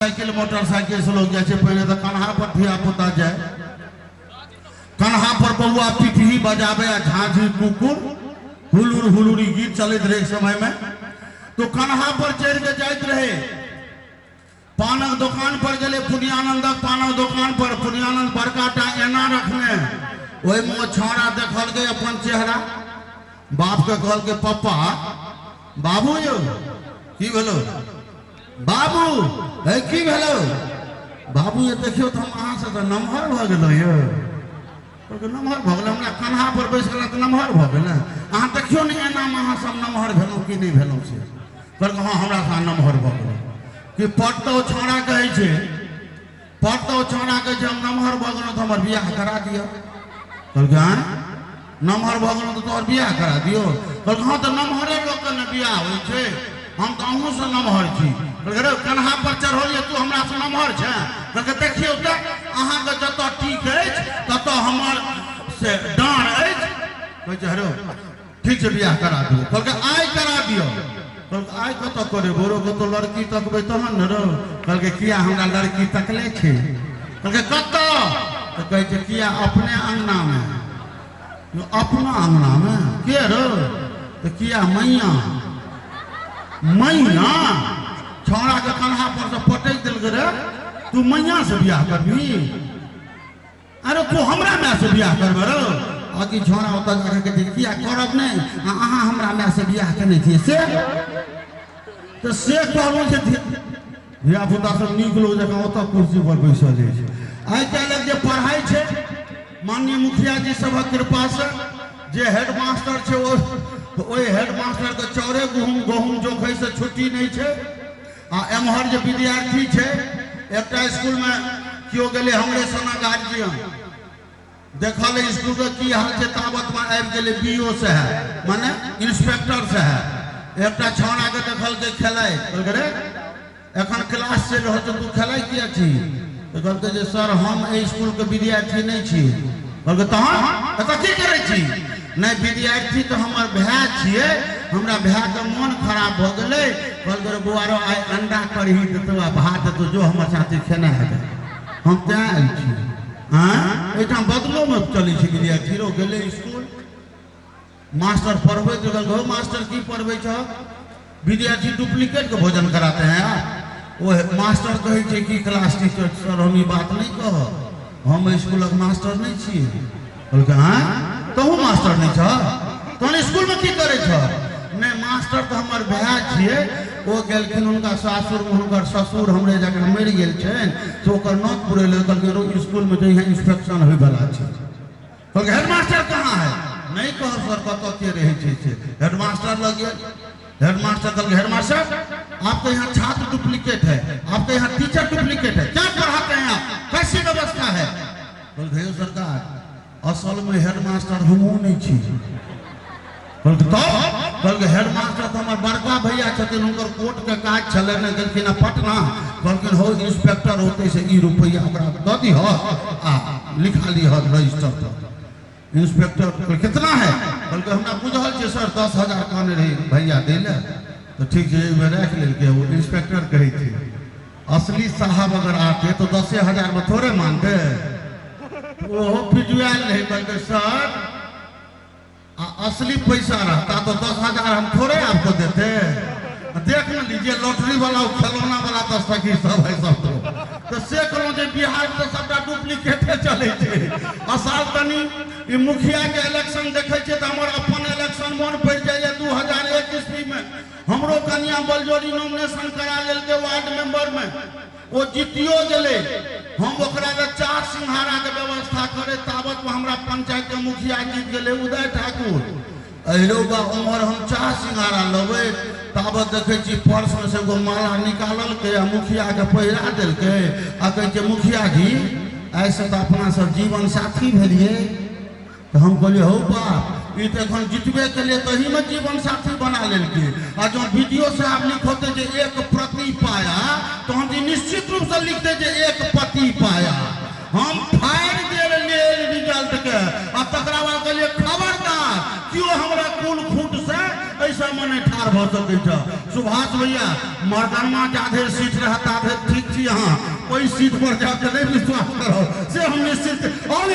Cycle motorcycle से लोग जाए पहले तो कन्हा पर धिया पुता जाए, कन्हा पर बउआ पिटही बजाबे झांझी कुकुर हुलुर हुलुरी गीत चलते रहे समय में। तो कन्हा पर चढ़ के जाते रहे, पानक दुकान पर गए पुनियानंदक पानक दुकान पर पुनियानंद बड़काटा एना रखने वही में छौड़ा देखल गए अपन चेहरा, बाप के कहल के पप्पा बाबू यो की भेलो बाबू है की भेलो बाबू ये देखियो तो हम अहाँ से तो नमहर भ गेलो यो नमहर भ गेलो हमरा कन्हा पर बैस गेल तो नमहर भ गेल अहाँ देखियो नहीं एना में अहाँ सब नमहर भेलो कि नहीं भेलो से पर हाँ हमरा सा नमहर भ गेलो कि पटतो छौड़ा कहै छै पटतो छौड़ा कहै छै हम नमहर भ गेलो तो हमर बियाह करा दियो। कहल हां नमहर भ गेलो तो तोहर बियाह करा दियो। कहल हां तो नमहरे लोग के न बियाह होय छै, हम तो अहूँ से नमहर छी। कन्हा पर चढ़ोलिए तू हमरा से नमहर छै, कहलकै देखियौ तो अहाँ के जत ठीक अछि तत हमर से डाँर अछि। कहै छै हेरो ठीक छै बियाह करा दियो। कहलकै आइ करा दियो। कहलकै आइ कत करे बोरो के तो लड़की तकबै तहन न रो। कहलकै किया हमरा लड़की तकले छै। कहलकै कत तो कहै छै किया अपने अंगना में। अपना अंगना में के रो तो किया मैया मैया छौड़ा के कन्हा पर से पटक दिल रे तू मैया से बियाह करबी। अरे तू हमरा में से बियाह करबे रो आकि छौड़ा ओत जाके के किया करब नहीं अहाँ हमरा में से बियाह केने छियै से तो से कहलौ जे धिया पुता सब नीक लोग जकां ओत कुर्सी पर बैसल छै। आइ काल्हि जे पढ़ाई छै माननीय मुखिया जी सबक कृपा से जे हेडमास्टर छै ओहि हेडमास्टर के चौरे गहूम जोखै से छुट्टी नहीं छै। आ एम्हर जे विद्यार्थी छै एकटा स्कूल में क्यों गेले हमरे सना गार्जियन देखल स्कूल के की हाल छै ताबत में आबि गेले बीओ से है माने इंस्पेक्टर से है एकटा छौड़ा के देखल के खेलाय कहलकै रे एखन क्लास चलि रहल छै तू खेलाय किया छी। तो कहलकै जे सर हम एहि स्कूल के विद्यार्थी नहीं छी। कहलकै तहन एतऽ की करै छी। नहीं विद्यार्थी तो हमार भाई छिए हमरा भाई के मन खराब भ गेलै। कहलकै रे बौआ रो आइ अंडा कढ़ी देतो आ भात देतो जो हमर साथे खेना है हम तें आयल छी। हाँ एठाम बदलो में चलै छै विद्यार्थी रो गेलै स्कूल मास्टर पढ़बै तो कहलकै मास्टर की पढ़बै छ विद्यार्थी डुप्लीकेट के भोजन कराते हैं यार। वो मास्टर कहै छै कि क्लास टीचर सर हम ई बात नहीं कह हम स्कूलक मास्टर नहीं छी। कहलकै हाँ तहू मास्टर नहीं छ तहन स्कूल में की करे छ। नहीं मास्टर तो हमार भाई छिए वो गेलखिन उनका सासुर में हुनकर ससुर हमरे जगह मरि गेल छन तो ओकर नोत पुरेले कहलकै रो स्कूल में जो यहाँ इंस्पेक्शन होय वाला छै। कहलकै हेडमास्टर कहाँ है नहीं कह सर कत के रहे छै हेडमास्टर लग गया। हेडमास्टर कहलकै हेडमास्टर आपके यहाँ छात्र डुप्लीकेट है आपके यहाँ टीचर डुप्लीकेट है क्या पढ़ाते हैं आप कैसी व्यवस्था है। कहलकै सरकार असल में हेडमास्टर हमहूँ नहीं छी। कहलकै हेडमास्टर तो हमार बड़का भैया छथिन हुनकर कोर्ट के काज छलै ने गेलखिन पटना कहलखिन हो इंस्पेक्टर होते से ई रुपैया ओकरा दऽ दिह आ लिखा लिह रजिस्टर पर। इंस्पेक्टर कितना है कहलकै हमरा बुझल छै सर 10,000 कहने रही भैया दे ले तो ठीक है मैं रख लेलकै। वो इंस्पेक्टर कहै छै असली साहब अगर आते तो 10,000 में थोड़े मानते वो पिजुआल नहीं। कहलकै सर असली पैसा रहता तो 10,000 हम थोड़े आपको देते। देख न लीजिए लॉटरी वाला खिलौना वाला तो सखी सब है सब तो से कहलौं जे बिहार तो सबटा डुप्लीकेटे चलै छै। असाल तनी ई मुखिया के इलेक्शन देखै छै त हमर अपन इलेक्शन मन पड़ जाइए 2001 ईस्वी में हमरो कन्या बलजोरी नॉमिनेशन करा लेलकै वार्ड मेंबर में वो जीतियो गेलै। हम ओकरा ले चार सिंघारा के व्यवस्था करे ताबत में हमरा पंचायत के मुखिया जीत गेलै उदय ठाकुर। अहिरो बा उमर हम चार सिंघारा लेबै ताबत देखे छी पर्स में से एगो माला निकालल के मुखिया के पहिरा देलकै आ कहै छै मुखिया जी ऐसे तो अपना सब जीवन साथी भेलिए। तो हम कहलिए हो बाप ई तो एखन जितबे के लिए तही में जीवन साथी बना लेलकै आ जो वीडियो से आप लिखोते जे एक प्रति पाया तो हम निश्चित रूप से लिखते जे एक पति पाया। हम फाड़ देल रिजल्ट के आ तकरा बाद कहलिए खबरदार क्यों हमरा कुल फूट से ऐसा मन नहीं ठाड़ भ सकै छ सुभाष भैया मर्दाना जाधे सीट रहता थे ठीक छी अहाँ ओई सीट पर जाके नहीं विश्वास करो से हम निश्चित और